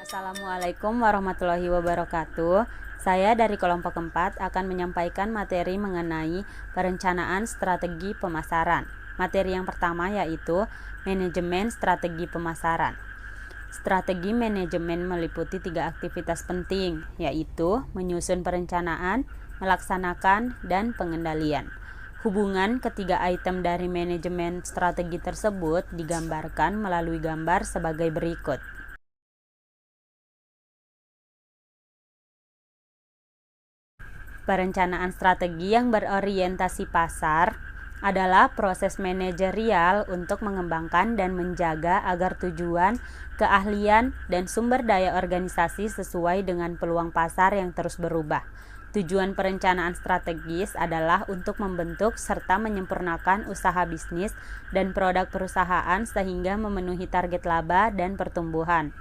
Assalamualaikum warahmatullahi wabarakatuh. Saya dari kelompok 4 akan menyampaikan materi mengenai perencanaan strategi pemasaran. Materi yang pertama yaitu manajemen strategi pemasaran. Strategi manajemen meliputi 3 aktivitas penting, yaitu menyusun perencanaan, melaksanakan, dan pengendalian. Hubungan ketiga item dari manajemen strategi tersebut digambarkan melalui gambar sebagai berikut. Perencanaan strategi yang berorientasi pasar adalah proses manajerial untuk mengembangkan dan menjaga agar tujuan, keahlian, dan sumber daya organisasi sesuai dengan peluang pasar yang terus berubah. Tujuan perencanaan strategis adalah untuk membentuk serta menyempurnakan usaha bisnis dan produk perusahaan sehingga memenuhi target laba dan pertumbuhan.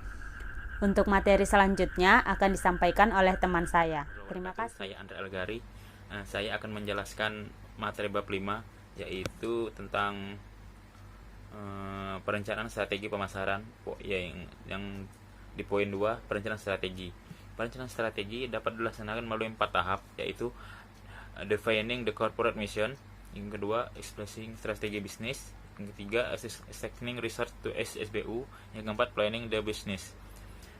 Untuk materi selanjutnya akan disampaikan oleh teman saya. Terima kasih. Saya Andre Algari. Saya akan menjelaskan materi bab 5, yaitu tentang perencanaan strategi pemasaran. Yang di poin 2, perencanaan strategi. Perencanaan strategi dapat dilaksanakan melalui 4 tahap, yaitu defining the corporate mission, yang kedua expressing strategi bisnis, yang ketiga assigning research to SSBU, yang keempat planning the business.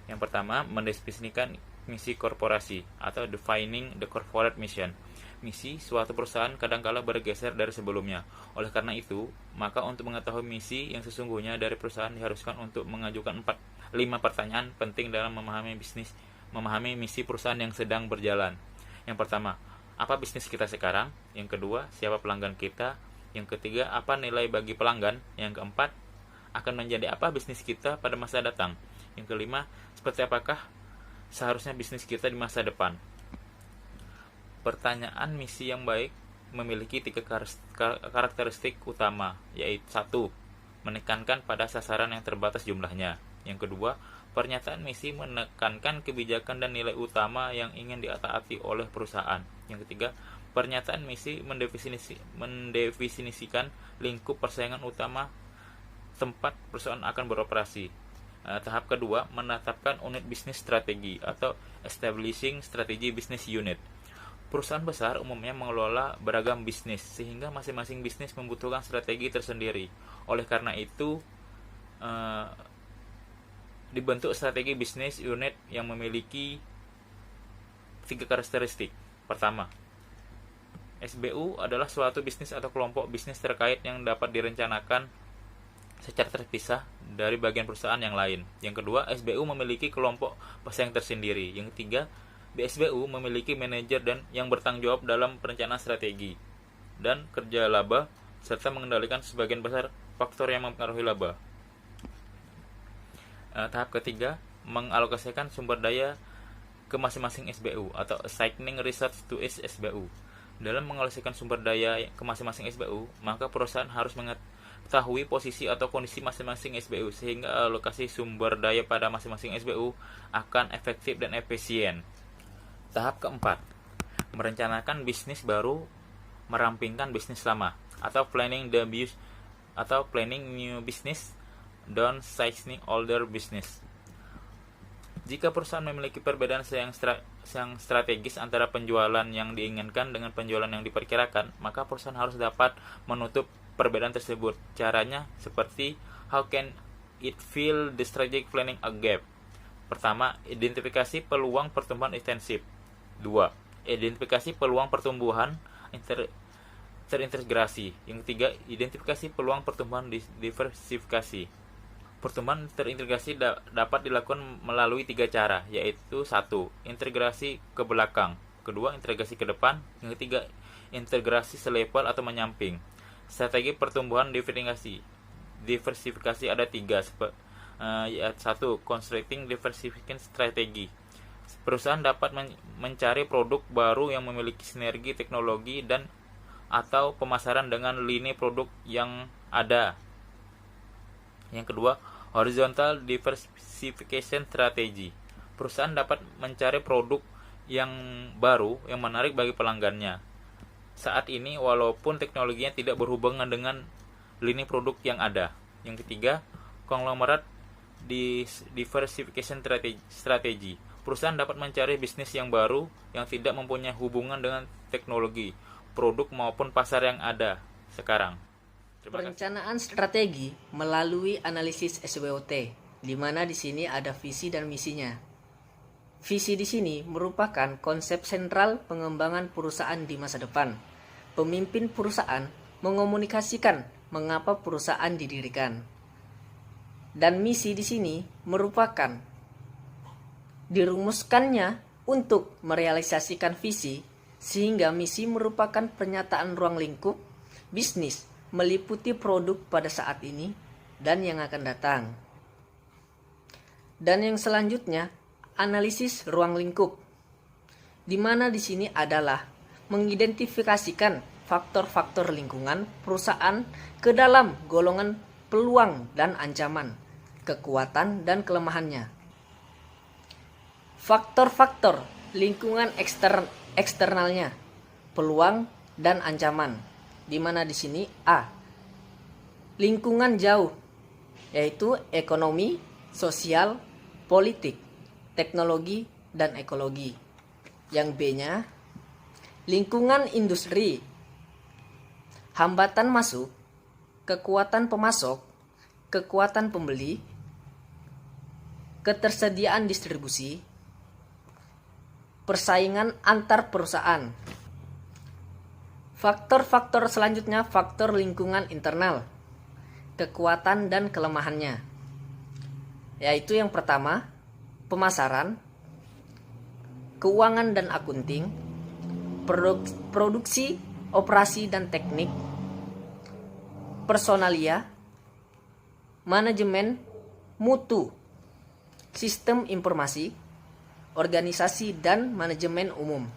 Yang pertama, mendefinisikan misi korporasi atau defining the corporate mission. Misi suatu perusahaan kadangkala bergeser dari sebelumnya. Oleh karena itu, maka untuk mengetahui misi yang sesungguhnya dari perusahaan diharuskan untuk mengajukan 5 pertanyaan penting dalam memahami misi perusahaan yang sedang berjalan. Yang pertama, apa bisnis kita sekarang? Yang kedua, siapa pelanggan kita? Yang ketiga, apa nilai bagi pelanggan? Yang keempat, akan menjadi apa bisnis kita pada masa datang? Yang kelima, seperti apakah seharusnya bisnis kita di masa depan? Pertanyaan misi yang baik memiliki 3 karakteristik utama, yaitu 1. Menekankan pada sasaran yang terbatas jumlahnya. Yang kedua, pernyataan misi menekankan kebijakan dan nilai utama yang ingin ditaati oleh perusahaan. Yang ketiga, pernyataan misi mendefinisikan lingkup persaingan utama tempat perusahaan akan beroperasi. Tahap kedua, menetapkan unit bisnis strategi atau establishing strategy business unit. Perusahaan besar umumnya mengelola beragam bisnis, sehingga masing-masing bisnis membutuhkan strategi tersendiri. Oleh karena itu, dibentuk strategi bisnis unit yang memiliki 3 karakteristik. Pertama, SBU adalah suatu bisnis atau kelompok bisnis terkait yang dapat direncanakan secara terpisah dari bagian perusahaan yang lain. Yang kedua, SBU memiliki kelompok pesaing tersendiri. Yang ketiga, BSBU memiliki manajer dan yang bertanggung jawab dalam perencanaan strategi dan kerja laba serta mengendalikan sebagian besar faktor yang mempengaruhi laba. Tahap ketiga, mengalokasikan sumber daya ke masing-masing SBU atau assigning research to each SBU. Dalam mengalokasikan sumber daya ke masing-masing SBU, maka perusahaan harus mengetahui posisi atau kondisi masing-masing SBU sehingga alokasi sumber daya pada masing-masing SBU akan efektif dan efisien. Tahap keempat, merencanakan bisnis baru, merampingkan bisnis lama atau planning new business, downsizing older business. Jika perusahaan memiliki perbedaan yang strategis antara penjualan yang diinginkan dengan penjualan yang diperkirakan, maka perusahaan harus dapat menutup perbedaan tersebut. Caranya seperti how can it fill the strategic planning a gap? Pertama, identifikasi peluang pertumbuhan intensif. 2. Identifikasi peluang pertumbuhan terintegrasi. Yang ketiga, identifikasi peluang pertumbuhan diversifikasi. Pertumbuhan terintegrasi dapat dilakukan melalui 3 cara, yaitu 1. Integrasi ke belakang. Kedua, integrasi ke depan. Yang ketiga, integrasi selevel atau menyamping. Strategi pertumbuhan diversifikasi ada 3. 1. Constructing diversification strategy. Perusahaan dapat mencari produk baru yang memiliki sinergi teknologi dan atau pemasaran dengan lini produk yang ada. Yang kedua, horizontal diversification strategy. Perusahaan dapat mencari produk yang baru yang menarik bagi pelanggannya saat ini walaupun teknologinya tidak berhubungan dengan lini produk yang ada. Yang ketiga, konglomerat diversification strategi. Perusahaan dapat mencari bisnis yang baru yang tidak mempunyai hubungan dengan teknologi, produk maupun pasar yang ada sekarang. Perencanaan strategi melalui analisis SWOT, di mana di sini ada visi dan misinya. Visi di sini merupakan konsep sentral pengembangan perusahaan di masa depan. Pemimpin perusahaan mengomunikasikan mengapa perusahaan didirikan. Dan misi di sini merupakan dirumuskannya untuk merealisasikan visi, sehingga misi merupakan pernyataan ruang lingkup bisnis meliputi produk pada saat ini dan yang akan datang. Dan yang selanjutnya, analisis ruang lingkup, di mana di sini adalah mengidentifikasikan faktor-faktor lingkungan perusahaan ke dalam golongan peluang dan ancaman, kekuatan dan kelemahannya. Faktor-faktor lingkungan eksternalnya, peluang dan ancaman, di mana di sini A, lingkungan jauh, yaitu ekonomi, sosial, politik, teknologi, dan ekologi. Yang B-nya, lingkungan industri, hambatan masuk, kekuatan pemasok, kekuatan pembeli, ketersediaan distribusi, persaingan antar perusahaan. Faktor-faktor selanjutnya, faktor lingkungan internal, kekuatan dan kelemahannya, yaitu yang pertama, pemasaran, keuangan dan akunting, produksi, operasi dan teknik, personalia, manajemen, mutu, sistem informasi, organisasi dan manajemen umum.